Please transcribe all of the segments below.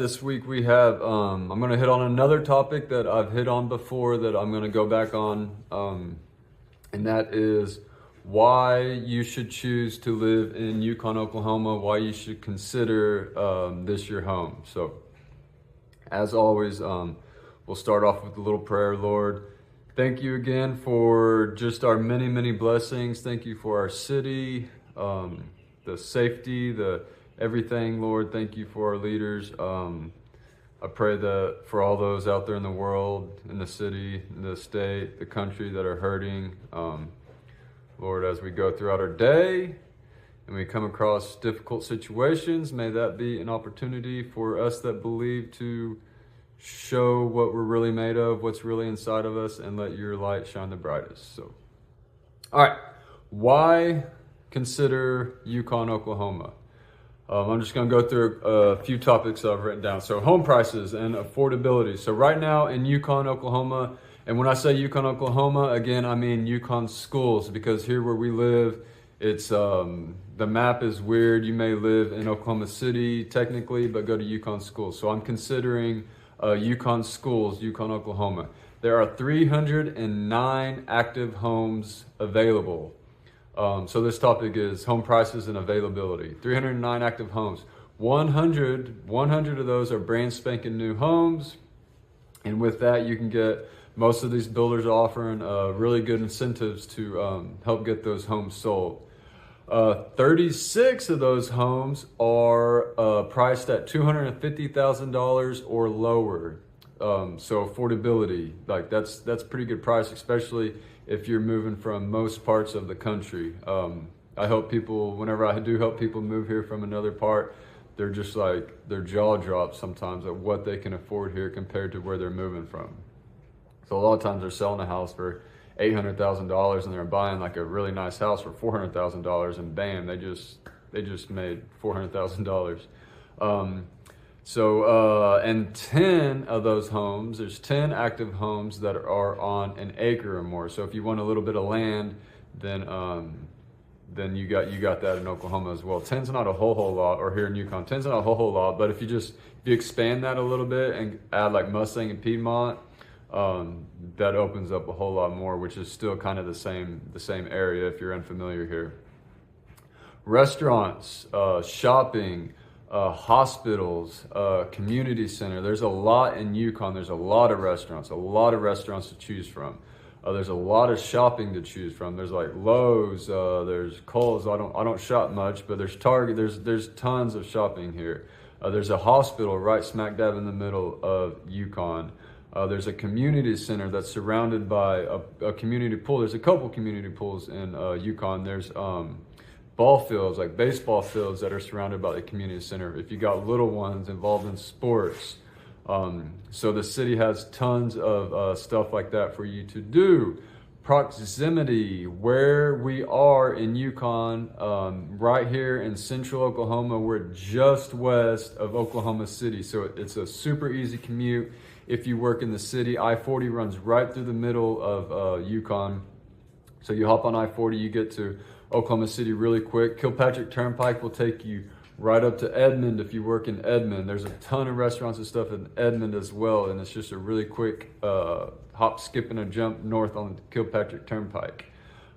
this week we have, I'm going to hit on another topic that I've hit on before that I'm going to go back on, and that is why you should choose to live in Yukon, Oklahoma, why you should consider this your home. So, as always, we'll start off with a little prayer. Lord, thank you again for just our many, many blessings. Thank you for our city, the safety, the everything, Lord. Thank you for our leaders. I pray that for all those out there in the world, in the city, in the state, the country that are hurting, Lord, as we go throughout our day and we come across difficult situations, may that be an opportunity for us that believe to show what we're really made of, what's really inside of us, and let your light shine the brightest. So, all right, why consider Yukon, Oklahoma? I'm just going to go through a few topics I've written down. So home prices and affordability. So right now in Yukon, Oklahoma, and when I say Yukon, Oklahoma, again, I mean Yukon schools, because here where we live, it's the map is weird. You may live in Oklahoma City technically, but go to Yukon schools. So I'm considering Yukon schools, Yukon, Oklahoma. There are 309 active homes available. So this topic is home prices and availability. 309 active homes. 100 of those are brand spanking new homes. And with that, you can get, most of these builders are offering really good incentives to help get those homes sold. 36 of those homes are priced at $250,000 or lower. So affordability, like that's pretty good price, especially if you're moving from most parts of the country. I help people, whenever I do help people move here from another part, they're just like, their jaw drops sometimes at what they can afford here compared to where they're moving from. So a lot of times they're selling a house for $800,000 and they're buying like a really nice house for $400,000, and bam, they just made $400,000. And 10 of those homes, there's 10 active homes that are on an acre or more. So if you want a little bit of land, then you got that in Oklahoma as well. 10's not a whole lot, or here in Yukon, 10's not a whole lot, but if you expand that a little bit and add like Mustang and Piedmont, that opens up a whole lot more, which is still kind of the same area if you're unfamiliar here. Restaurants, shopping, hospitals, community center. There's a lot in Yukon. There's a lot of restaurants to choose from. There's a lot of shopping to choose from. There's like Lowe's, there's Kohl's. I don't shop much, but there's Target. There's tons of shopping here. There's a hospital right smack dab in the middle of Yukon. There's a community center that's surrounded by a community pool. There's a couple community pools in Yukon. There's ball fields, like baseball fields, that are surrounded by the community center if you got little ones involved in sports. So the city has tons of stuff like that for you to do. Proximity, where we are in Yukon, right here in central Oklahoma, we're just west of Oklahoma City. So it's a super easy commute. If you work in the city, I-40 runs right through the middle of Yukon. So you hop on I-40, you get to Oklahoma City really quick. Kilpatrick Turnpike will take you right up to Edmond if you work in Edmond. There's a ton of restaurants and stuff in Edmond as well, and it's just a really quick hop, skip, and a jump north on the Kilpatrick Turnpike.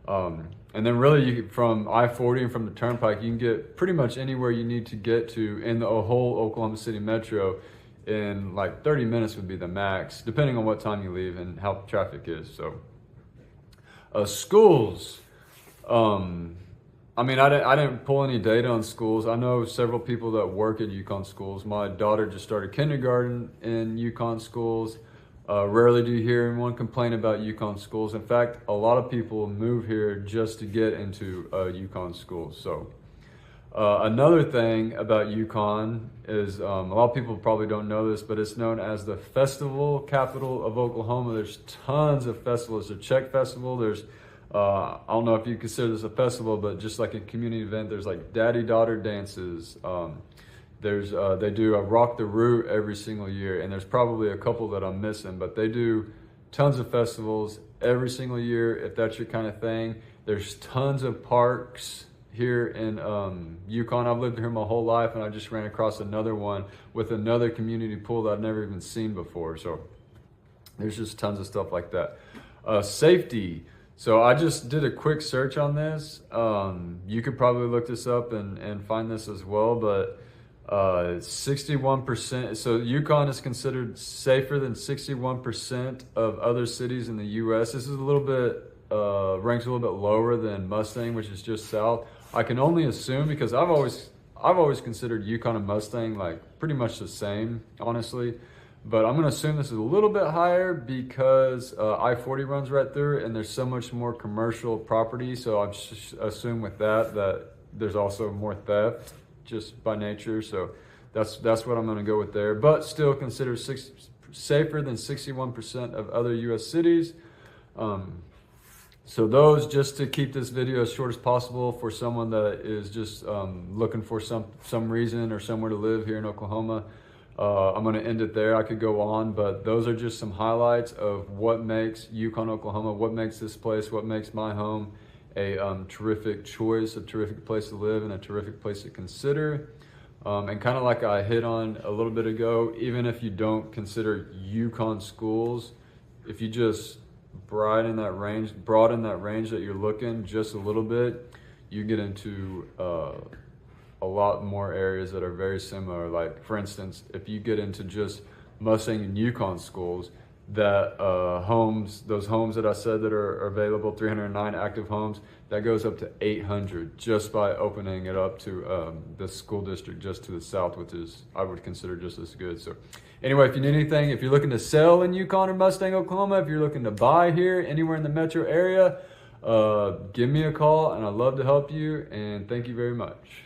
And then really from I-40 and from the Turnpike, you can get pretty much anywhere you need to get to in the whole Oklahoma City metro in like 30 minutes would be the max, depending on what time you leave and how traffic is. So schools. I mean, I didn't pull any data on schools. I know several people that work at Yukon schools. My daughter just started kindergarten in Yukon schools. Rarely do you hear anyone complain about Yukon schools. In fact, a lot of people move here just to get into Yukon schools. So another thing about Yukon is a lot of people probably don't know this, but it's known as the festival capital of Oklahoma. There's tons of festivals. There's a Czech festival. There's I don't know if you consider this a festival, but just like a community event, there's like daddy-daughter dances. They do a Rock the Root every single year, and there's probably a couple that I'm missing, but they do tons of festivals every single year if that's your kind of thing. There's tons of parks here in Yukon. I've lived here my whole life, and I just ran across another one with another community pool that I've never even seen before. So there's just tons of stuff like that. Safety. So I just did a quick search on this. You could probably look this up and find this as well, but 61%. So Yukon is considered safer than 61% of other cities in the U.S. This is a little bit, ranks a little bit lower than Mustang, which is just south. I can only assume, because I've always considered Yukon and Mustang like pretty much the same, honestly. But I'm gonna assume this is a little bit higher because I-40 runs right through it, and there's so much more commercial property. So I assume with that there's also more theft just by nature. So that's what I'm gonna go with there. But still considered safer than 61% of other U.S. cities. So those, just to keep this video as short as possible for someone that is just looking for some reason or somewhere to live here in Oklahoma. I'm going to end it there. I could go on, but those are just some highlights of what makes Yukon, Oklahoma, what makes this place, what makes my home a terrific choice, a terrific place to live, and a terrific place to consider. And kind of like I hit on a little bit ago, even if you don't consider Yukon schools, if you just broaden that range that you're looking just a little bit, you get into a lot more areas that are very similar. Like, for instance, if you get into just Mustang and Yukon schools, that those homes that I said that are available, 309 active homes, that goes up to 800 just by opening it up to the school district just to the south, which is, I would consider, just as good. So anyway, if you need anything, if you're looking to sell in Yukon or Mustang, Oklahoma, if you're looking to buy here anywhere in the metro area, give me a call, and I'd love to help you, and thank you very much.